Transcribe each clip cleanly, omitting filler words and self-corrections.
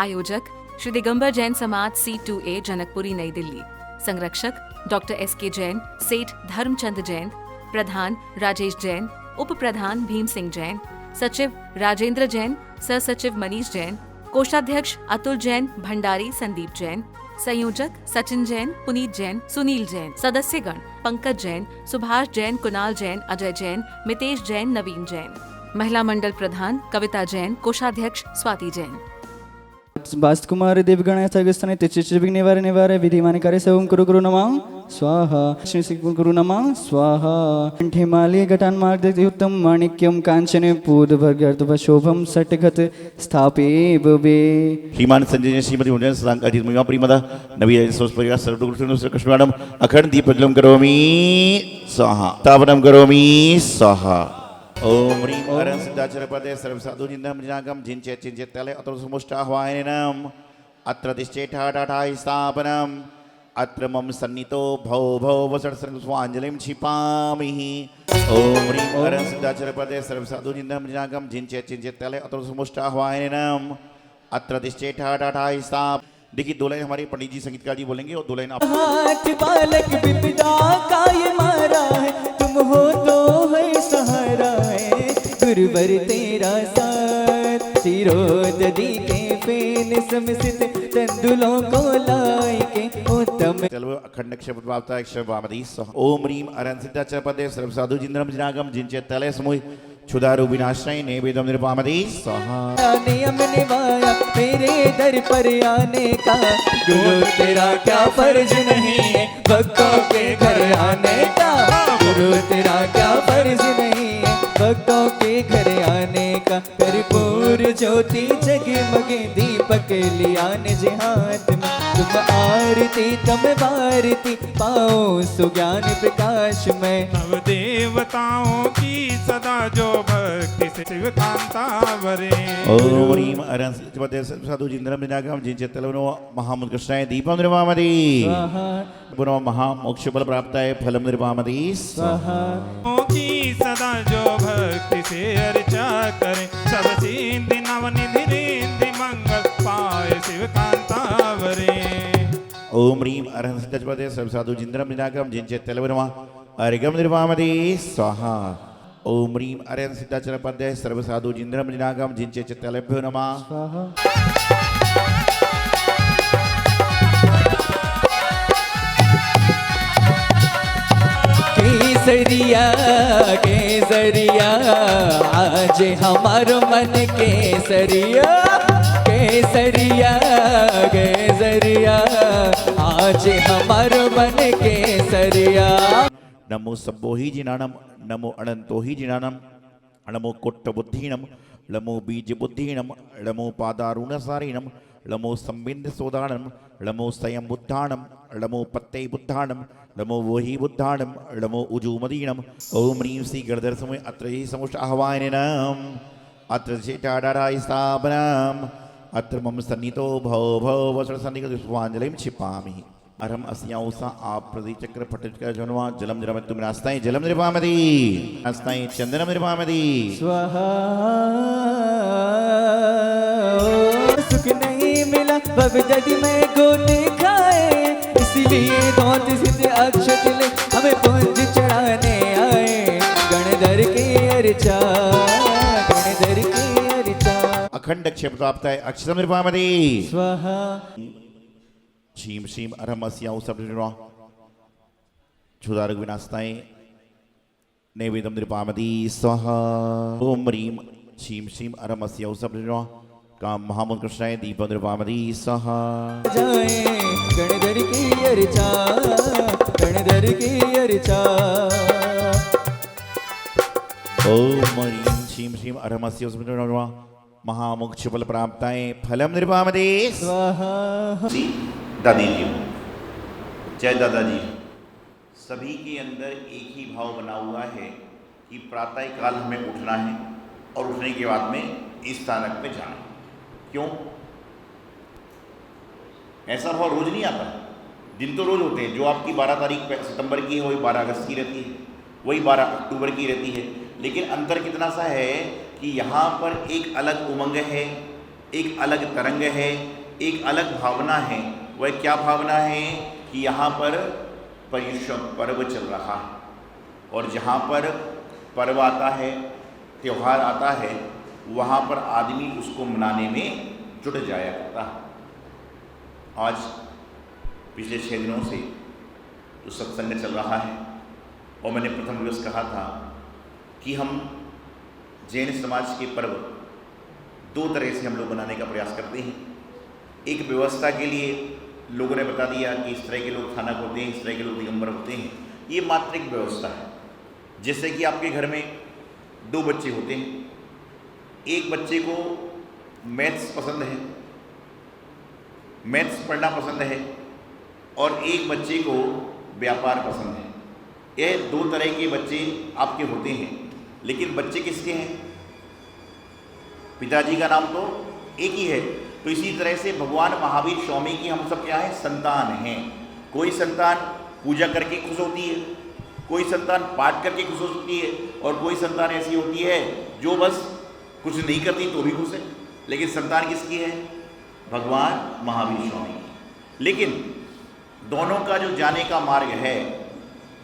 आयोजक श्री दिगंबर जैन समाज C2A जनकपुरी नई दिल्ली। संरक्षक डॉक्टर SK जैन, सेठ धर्मचंद जैन, प्रधान राजेश जैन, उप प्रधान भीम सिंह जैन, सचिव राजेंद्र जैन, सह सचिव मनीष जैन, कोषाध्यक्ष अतुल जैन, भंडारी संदीप जैन, संयोजक सचिन जैन, पुनीत जैन, सुनील जैन, सदस्यगण पंकज जैन, सुभाष जैन, कुणाल जैन, अजय जैन, मितेश जैन, नवीन जैन। महिला मंडल प्रधान कविता जैन, कोषाध्यक्ष स्वाति जैन। वास्तुकुमार देवगण सगस्थने तिचिविघ्न निवारे विधिमानि कार्य सवं कुरु नमः स्वाहा श्री कुरु नमः स्वाहा कंठिमाली घटान मार्गदति उत्तम माणिक्यम कांचने पूर्वभर्गर्तव शोभम सटघत स्थापे बवे। श्रीमान संजय श्रीमती उन्नयन सदांक अजित महिमा प्रियमदा नवी सोस्परिया सर्वदुर्गुण कृष्णवाणम अखंड दीप प्रज्वलम करोमि स्वाहा तावनम करोमि स्वाहा। ओम ह्रीं अरं सिद्धाचरपदे सर्वसाधुजिन्दं जिनागं जिञ्चेत् चिञ्चेत्तले अत्र समुष्टाह्वायनम् अत्र तिष्ठेठाठाठाय स्थापनम् अत्र मम सन्नितो भौ भौ वसट्सर्गस्वाञ्जलिं क्षिपामि। ओम ह्रीं अरं सिद्धाचरपदे सर्वसाधुजिन्दं जिनागं जिञ्चेत् चिञ्चेत्तले अत्र समुष्टाह्वायनम् अत्र तिष्ठेठाठाठाय स्थापनम्। देखिए दो लाइन हमारे पंडित जी संगीतकार जी बोलेंगे और दो लाइन आप। हाथ बालक विपदा का ये मारा है, तुम हो तो है सहारा है, गुरुवर तेरा साथ शिरोदधि के फेन समसित तंदुलों को लाए के उत्तम। चलो अखंड अक्षर प्राप्ता अक्षर वामदी स्वाहा। ओम ह्रीं अरं सिद्धाचरपदे सर्वसाधु जिन्द्रम जिनागम जिनचे तले समूह क्षुधारु विनाशाय नैवेद्यम निर्पामदे स्वाहा। नियम निभाया मेरे दर पर आने का, गुरु तेरा क्या फर्ज नहीं है भक्तों के घर आने का, गुरु तेरा क्या फर्ज नहीं है भक्तों के घर आने का। कर्पूर ज्योति जगमगे दीपक लिया निज हाथ में, तुम आरती तम भारती पाओ सुज्ञान प्रकाश में। नव देवताओं की सदा जो भक्ति से शिव कांता वरे। ओम ह्रीं अरं सिद्धाचरपदे सर्वसाधु जिन्द्रम जिनागम जिनचे तले महामुत्कृष्टाय दीपम निर्वामदे पुनः महामोक्ष फल प्राप्ताय फलम निर्वामदे स्वाहा। की सदा जो भक्ति से अर्चा करें, सब सिद्धि नवनिधि रिद्धि मंगल पाए शिव कांता वरे। ओम ह्रीं अरं सिद्धाचरपदे सर्वसाधु जिन्द्रम जिनागम जिनचे तले अर्घम निर्वामदे स्वाहा। ओम ह्रीं अरं सिद्धाचरपदे सर्वसाधु जिन्द्रम जिनागम जिनचे तलेभ्यो नमः स्वाहा। केसरिया केसरिया आज हमारो मन केसरिया, केसरिया केसरिया आज हमारो मन केसरिया। नमो सब्बोहि जिनानम नमो अनंतोहि जिनानम नमो कोट्टबुद्धीनम नमो बीजबुद्धीनम नमो पादारुणसारिणम नमो संबिंद सोदानम नमो स्वयं बुद्धानम नमो पत्ते बुद्धानम नमो वोहि बुद्धानम नमो उजूमदीनम। ओम ह्रीं श्री गणधर समय अत्र हि समुष्ट आह्वायनम अत्र चेटाडाराय स्थापनम अत्र मम सन्नितो भौ भौ वसट् सन्निहितो स्वाञ्जलिं क्षिपामि। अरम अस्याउसा आप प्रदीप चक्र पटचक्र जनवा जलम निरमत्तु नास्ताय जलम निर्वामदे नास्ताय चंदनम निर्वामदे स्वाहा। सुख नहीं मिला भवदधि में गोते खाए, इसलिए धौत सिद्ध अक्षत ले हमें पुंज चढ़ाने आए। गणधर के अर्चा गणधर के अर्चा अखंड अक्षय प्राप्त है अक्षरम निर्वामदे स्वाहा। क्षीम श्रीम अरमस्याउ सबृणा क्षुधारक विनाशताय नैवेद्यम निर्पामदे स्वाहा। ओम ह्रीं क्षीम श्रीम अरमस्याउ सबृणा काम महामुत्कृष्टाय दीपम निर्पामदे स्वाहा। जाए गणधर की अर्चा गणधर की अर्चा। ओम ह्रीं क्षीम श्रीम अरमस्याउ सबृणा महामोक्ष फल प्राप्ताय फलम निर्पामदे स्वाहा। दादी जी जय दादाजी। सभी के अंदर एक ही भाव बना हुआ है कि प्रातः काल हमें उठना है और उठने के बाद में इस स्थानक पे जाना है। क्यों ऐसा भाव रोज नहीं आता? दिन तो रोज होते हैं। जो आपकी 12 तारीख सितंबर की है वही 12 अगस्त की रहती है, वही 12 अक्टूबर की रहती है। लेकिन अंतर कितना सा है कि यहाँ पर एक अलग उमंग है, एक अलग तरंग है, एक अलग भावना है। वह क्या भावना है कि यहाँ पर पर्युषण पर्व चल रहा है, और जहाँ पर पर्व आता है, त्यौहार आता है, वहाँ पर आदमी उसको मनाने में जुट जाया करता है। आज पिछले 6 दिनों से जो सत्संग चल रहा है, और मैंने प्रथम दिवस कहा था कि हम जैन समाज के पर्व 2 तरह से हम लोग बनाने का प्रयास करते हैं। एक व्यवस्था के लिए लोगों ने बता दिया कि इस तरह के लोग थानक होते हैं, इस तरह के लोग दिगंबर होते हैं। ये मात्र एक व्यवस्था है। जैसे कि आपके घर में 2 बच्चे होते हैं, एक बच्चे को मैथ्स पसंद है, मैथ्स पढ़ना पसंद है, और एक बच्चे को व्यापार पसंद है। यह 2 तरह के बच्चे आपके होते हैं, लेकिन बच्चे किसके हैं? पिताजी का नाम तो एक ही है। तो इसी तरह से भगवान महावीर स्वामी की हम सब क्या है? संतान हैं। कोई संतान पूजा करके खुश होती है, कोई संतान पाठ करके खुश होती है, और कोई संतान ऐसी होती है जो बस कुछ नहीं करती तो भी खुश है। लेकिन संतान किसकी है? भगवान महावीर स्वामी की। लेकिन दोनों का जो जाने का मार्ग है,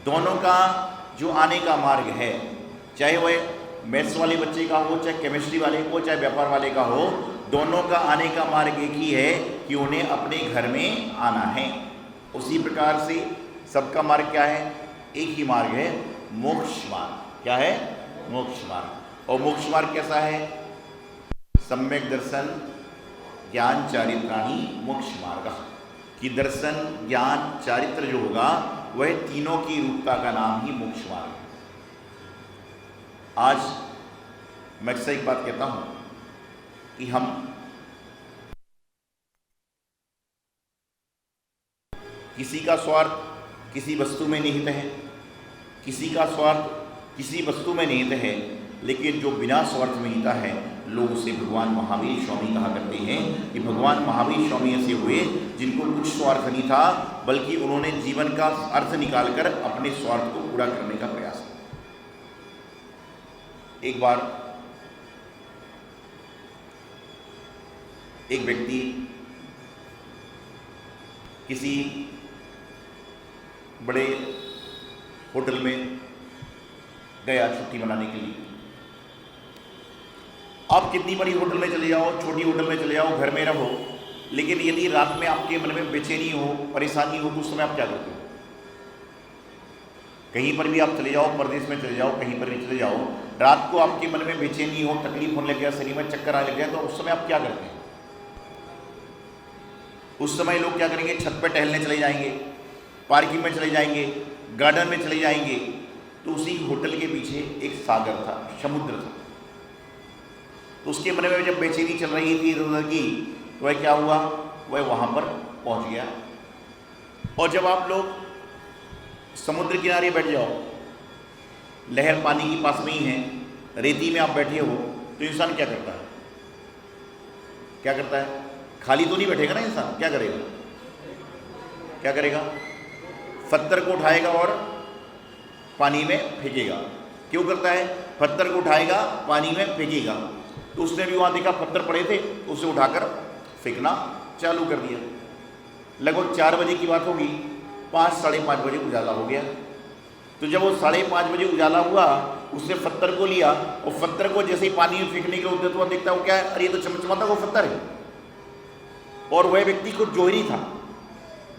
दोनों का जो आने का मार्ग है, चाहे वह मैथ्स वाले बच्चे का हो, चाहे केमिस्ट्री वाले को, चाहे व्यापार वाले का हो, दोनों का आने का मार्ग एक ही है कि उन्हें अपने घर में आना है। उसी प्रकार से सबका मार्ग क्या है? एक ही मार्ग है, मोक्ष मार्ग। क्या है? मोक्ष मार्ग। और मोक्ष मार्ग कैसा है? सम्यक दर्शन ज्ञान चारित्राणि मोक्ष मार्ग। कि दर्शन ज्ञान चारित्र जो होगा वह तीनों की रूपता का नाम ही मोक्ष मार्ग है। आज मैं अक्सर एक बात कहता हूं कि हम किसी का स्वार्थ किसी वस्तु में निहित है, किसी का स्वार्थ किसी वस्तु में निहित है, लेकिन जो बिना स्वार्थ में निहित है, लोग उसे भगवान महावीर स्वामी कहा करते हैं। कि भगवान महावीर स्वामी ऐसे हुए जिनको कुछ स्वार्थ नहीं था, बल्कि उन्होंने जीवन का अर्थ निकालकर अपने स्वार्थ को पूरा करने का प्रयास किया। एक बार एक व्यक्ति किसी बड़े होटल में गया छुट्टी मनाने के लिए। आप कितनी बड़ी होटल में चले जाओ, छोटी होटल में चले जाओ, घर में रहो, लेकिन यदि रात में आपके मन में बेचैनी हो, परेशानी हो, तो उस समय आप क्या करते हो? कहीं पर भी आप चले जाओ, परदेश में चले जाओ, कहीं पर भी चले जाओ, रात को आपके मन में बेचैनी हो, तकलीफ होने लग गया, शरीर में चक्कर आने लग गया, तो उस समय आप क्या करते हैं? उस समय लोग क्या करेंगे? छत पर टहलने चले जाएंगे, पार्किंग में चले जाएंगे, गार्डन में चले जाएंगे। तो उसी होटल के पीछे एक सागर था, समुद्र था। तो उसके मन में जब बेचैनी चल रही थी इधर उधर की, तो वह क्या हुआ? वह वहाँ पर पहुँच गया। और जब आप लोग समुद्र किनारे बैठ जाओ, लहर पानी के पास में ही है, रेती में आप बैठे हो, तो इंसान क्या करता है? क्या करता है? खाली तो नहीं बैठेगा ना इंसान, क्या करेगा? क्या करेगा? पत्थर को उठाएगा और पानी में फेंकेगा। क्यों करता है? पत्थर को उठाएगा, पानी में फेंकेगा। तो उसने भी वहाँ देखा पत्थर पड़े थे, उसे उठाकर फेंकना चालू कर दिया। लगभग 4 बजे की बात होगी, 5 साढ़े 5 बजे उजाला हो गया। तो जब वो 5:30 बजे उजाला हुआ, उसने पत्थर को लिया, और पत्थर को जैसे ही पानी में फेंकने के लिए तो देखता वो क्या है? अरे ये तो चमचमाता वो पत्थर है। और वह व्यक्ति खुद जोहरी था,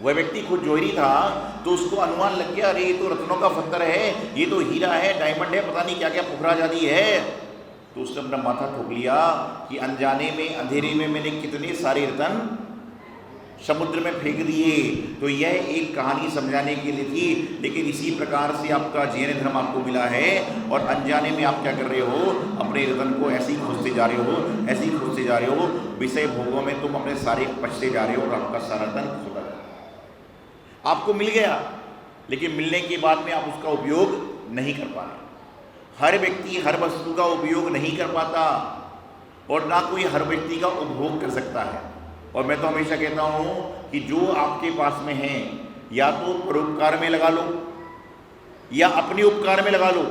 वह व्यक्ति खुद जोहरी था, तो उसको अनुमान लग गया, अरे ये तो रत्नों का पत्थर है, ये तो हीरा है, डायमंड है, पता नहीं क्या क्या पुखरा जाती है। तो उसने अपना माथा ठोक लिया कि अनजाने में, अंधेरे में मैंने कितने सारे रत्न समुद्र में फेंक दिए। तो यह एक कहानी समझाने के लिए थी। लेकिन इसी प्रकार से आपका जैन धर्म आपको मिला है, और अनजाने में आप क्या कर रहे हो? अपने रतन को ऐसे ही खोजते जा रहे हो, ऐसे ही खोजते जा रहे हो। विषय भोगों में तुम अपने सारे पछते जा रहे हो, और आपका सारा धन खोता जा रहा है। आपको मिल गया, लेकिन मिलने के बाद में आप उसका उपयोग नहीं कर पा रहे। हर व्यक्ति हर वस्तु का उपयोग नहीं कर पाता, और ना कोई हर व्यक्ति का उपभोग कर सकता है। और मैं तो हमेशा कहता हूँ कि जो आपके पास में है, या तो परोपकार में लगा लो, या अपने उपकार में लगा लो।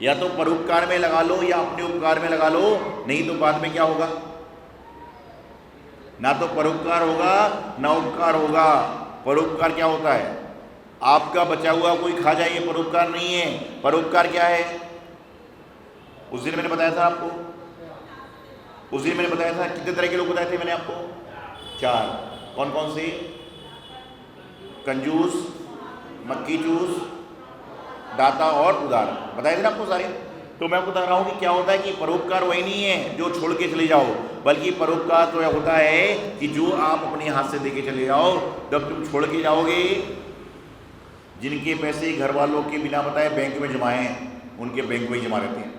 या तो परोपकार में लगा लो, या अपने उपकार में लगा लो, नहीं तो बाद में क्या होगा? ना तो परोपकार होगा ना उपकार होगा। परोपकार क्या होता है? आपका बचा हुआ कोई खा जाए, ये परोपकार नहीं है। परोपकार क्या है? उस दिन मैंने बताया था आपको, उस दिन मैंने बताया था, कितने तरह के लोग बताए थे मैंने आपको? 4। कौन कौन से? कंजूस, मक्खी चूस, दाता और उदार, बताए थे ना आपको सारे। तो मैं आपको बता रहा हूं कि क्या होता है कि परोपकार वही नहीं है जो छोड़ के चले जाओ, बल्कि परोपकार तो होता है कि जो आप अपने हाथ से देके चले जाओ। जब तुम छोड़ के जाओगे, जिनके पैसे घर वालों के बिना बताए बैंक में जमा हैं, उनके बैंक में जमा रहते हैं।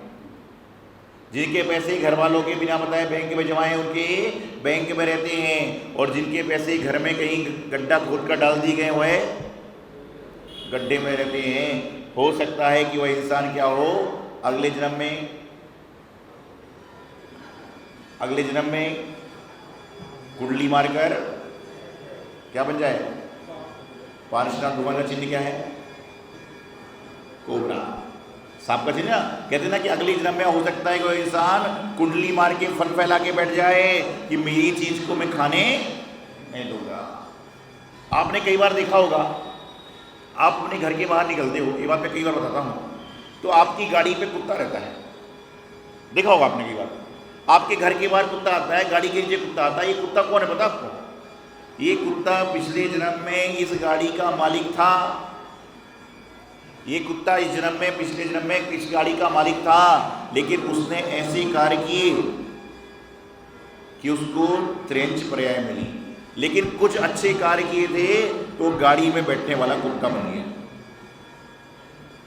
जिनके पैसे घर वालों के बिना बताए बैंक में जमा हैं, उनके बैंक में रहते हैं। और जिनके पैसे घर में कहीं गड्ढा खोद कर डाल दिए गए हुए गड्ढे में रहते हैं। हो सकता है कि वह इंसान क्या हो, अगले जन्म में कुंडली मारकर क्या बन जाए? पारशुराम भगवान का चिन्ह क्या है? कोबरा, सांप का चिन्ह। कहते ना कि अगले जन्म में हो सकता है कोई इंसान कुंडली मार के फन फैला के बैठ जाए कि मेरी चीज को मैं खाने नहीं दूंगा। आपने कई बार देखा होगा, आप अपने घर के बाहर निकलते हो, ये बात मैं कई बार बताता हूँ, तो आपकी गाड़ी पे कुत्ता रहता है। देखा होगा आपने कई बार, आपके घर के बाहर कुत्ता आता है, गाड़ी के नीचे कुत्ता आता है। ये कुत्ता कौन है पता आपको? ये कुत्ता पिछले जन्म में इस गाड़ी का मालिक था। ये कुत्ता इस जन्म में, पिछले जन्म में इस गाड़ी का मालिक था, लेकिन उसने ऐसे कार्य किए कि उसको 53 पर्याय मिली। लेकिन कुछ अच्छे कार्य किए थे तो गाड़ी में बैठने वाला कुत्ता बन गया।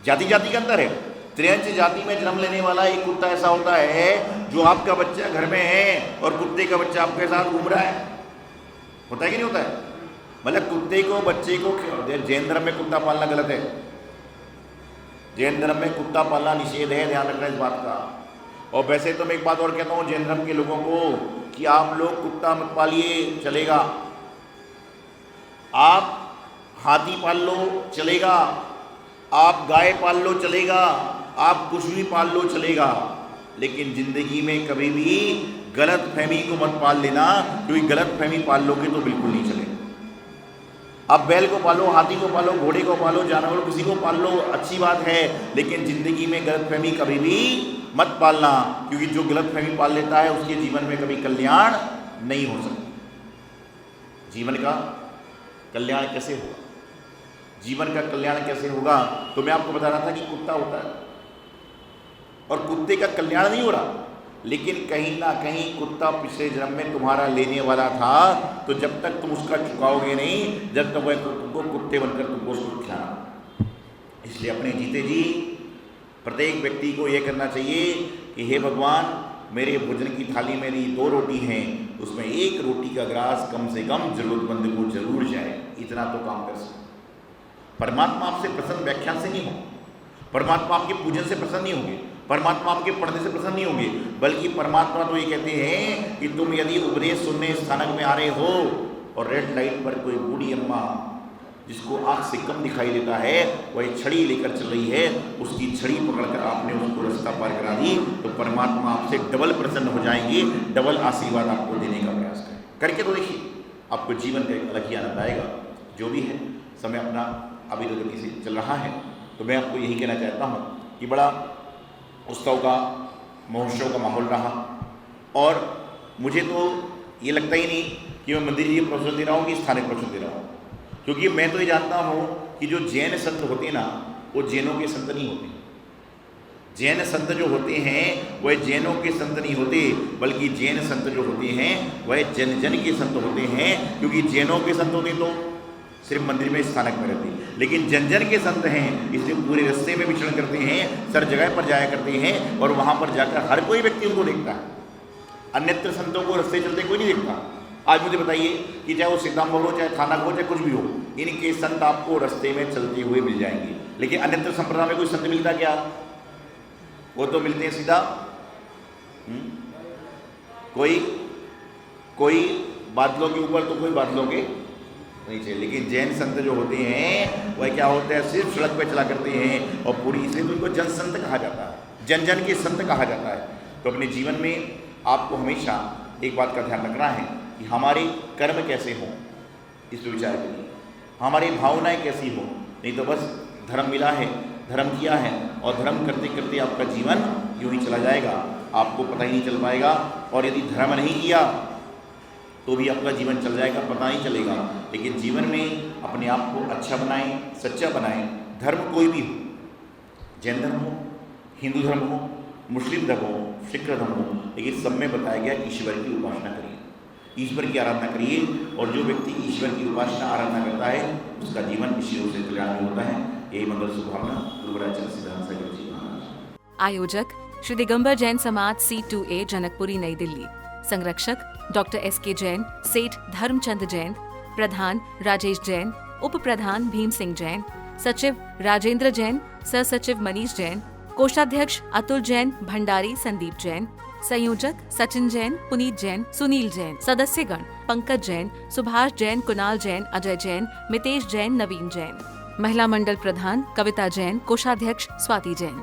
जाति जाति का अंतर है। 53 जाति में जन्म लेने वाला एक कुत्ता ऐसा होता है जो आपका बच्चा घर में है और कुत्ते का बच्चा आपके साथ घूम रहा है। होता है कि नहीं होता है? मतलब कुत्ते को, बच्चे को, जैन धर्म में कुत्ता पालना गलत है। जैन धर्म में कुत्ता पालना निषेध है, ध्यान रखना इस बात का। और वैसे तो मैं एक बात और कहता हूँ जैन धर्म के लोगों को कि आप लोग कुत्ता मत पालिए, चलेगा। आप हाथी पाल लो, चलेगा। आप गाय पाल लो, चलेगा। आप कुछ भी पाल लो, चलेगा। लेकिन जिंदगी में कभी भी गलत फहमी को मत पाल लेना, क्योंकि गलत फहमी पाल लोगे तो बिल्कुल नहीं चलेगा। आप बैल को पालो, हाथी को पालो, घोड़े को पालो, जानवर किसी को पाल लो, अच्छी बात है, लेकिन जिंदगी में गलत फहमी कभी भी मत पालना, क्योंकि जो गलत फहमी पाल लेता है उसके जीवन में कभी कल्याण नहीं हो सकता। जीवन का कल्याण कैसे होगा? जीवन का कल्याण कैसे होगा? तो मैं आपको बता रहा था कि कुत्ता होता है और कुत्ते का कल्याण नहीं हो रहा, लेकिन कहीं ना कहीं कुत्ता पिछले जन्म में तुम्हारा लेने वाला था। तो जब तक तुम उसका चुकाओगे नहीं, जब तक वह तुमको कुत्ते बनकर तुमको उसको खिलाना। इसलिए अपने जीते जी प्रत्येक व्यक्ति को यह करना चाहिए कि हे भगवान, मेरे भोजन की थाली में मेरी 2 रोटी हैं, उसमें 1 रोटी का ग्रास कम से कम जरूरतमंद को जरूर जाए। इतना तो काम कर सकते। परमात्मा आपसे प्रसन्न व्याख्यान से नहीं हो, परमात्मा आपके पूजन से प्रसन्न नहीं होंगे, परमात्मा आपके पढ़ने से प्रसन्न नहीं होंगे, बल्कि परमात्मा तो ये कहते हैं कि तुम यदि उपदेश सुनने स्थानक में आ रहे हो और रेड लाइट पर कोई बूढ़ी अम्मा जिसको आँख से कम दिखाई देता है वह छड़ी लेकर चल रही है, उसकी छड़ी पकड़कर आपने उसको रास्ता पार करा दी, तो परमात्मा आपसे डबल प्रसन्न हो जाएंगे, डबल आशीर्वाद आपको देने का प्रयास करें। करके तो देखिए, आपको जीवन का एक अलग ही आनंद आएगा। जो भी है, समय अपना अभी तो गति से चल रहा है, तो मैं आपको यही कहना चाहता हूँ कि बड़ा उत्सव का, महोत्सव का माहौल रहा। और मुझे तो ये लगता ही नहीं कि मैं मंदिर जी प्रवचन दे रहा हूँ कि स्थानिक प्रवचन दे रहा हूँ, क्योंकि मैं तो ये जानता हूँ कि जो जैन संत होते हैं ना, वो जैनों के संत नहीं होते। जैन संत जो होते हैं वह जैनों के संत नहीं होते, बल्कि जैन संत जो होते हैं वह जन जन के संत होते हैं। क्योंकि जैनों के संत होते तो सिर्फ मंदिर में स्थानक में रहते, लेकिन जन जन के संत हैं, इसलिए पूरे रास्ते में विचरण करते हैं, सर जगह पर जाया करते हैं, और वहाँ पर जाकर हर कोई व्यक्ति उनको देखता है। अन्यत्र संतों को रास्ते चलते कोई नहीं देखता। आज मुझे बताइए कि चाहे वो सीतामढ़ी हो, चाहे थाना हो, चाहे कुछ भी हो, इनके संत आपको रास्ते में चलते हुए मिल जाएंगे। लेकिन अन्यत्र संप्रदाय में कोई संत मिलता क्या? वो तो मिलते हैं सीधा कोई बादलों के ऊपर तो कोई बादलों के नीचे। लेकिन जैन संत जो होते हैं वह क्या होते हैं, सिर्फ सड़क पे चला करते हैं, और पूरी, इसलिए तो उनको जन संत कहा जाता है, जन जन के संत कहा जाता है। तो अपने जीवन में आपको हमेशा एक बात का ध्यान रखना है कि हमारे कर्म कैसे हों, इस पर विचार करिए। हमारी भावनाएं कैसी हों, नहीं तो बस धर्म मिला है, धर्म किया है और धर्म करते करते आपका जीवन यूं ही चला जाएगा, आपको पता ही नहीं चल पाएगा। और यदि धर्म नहीं किया तो भी आपका जीवन चल जाएगा, पता नहीं चलेगा। लेकिन जीवन में अपने आप को अच्छा बनाएं, सच्चा बनाएं। धर्म कोई भी हो, जैन धर्म हो, हिंदू धर्म हो, मुस्लिम धर्म हो, सिख धर्म हो, लेकिन सब में बताया गया ईश्वर की उपासना करिए, ईश्वर की आराधना करिए। और जो व्यक्ति ईश्वर की उपासना आराधना करता है उसका जीवन इसी रूप से कल्याण होता है। यही मंगल शुभकामना गुरुवराज सिद्धांत सागर जी महाराज। आयोजक श्री दिगंबर जैन समाज C2A जनकपुरी नई दिल्ली। संरक्षक डॉक्टर SK जैन, सेठ धर्मचंद जैन, प्रधान राजेश जैन, उप प्रधान भीम सिंह जैन, सचिव राजेंद्र जैन, सह सचिव मनीष जैन, कोषाध्यक्ष अतुल जैन, भंडारी संदीप जैन, संयोजक सचिन जैन, पुनीत जैन, सुनील जैन, सदस्यगण पंकज जैन, सुभाष जैन, कुणाल जैन, अजय जैन, मितेश जैन, नवीन जैन। महिला मंडल प्रधान कविता जैन, कोषाध्यक्ष स्वाति जैन।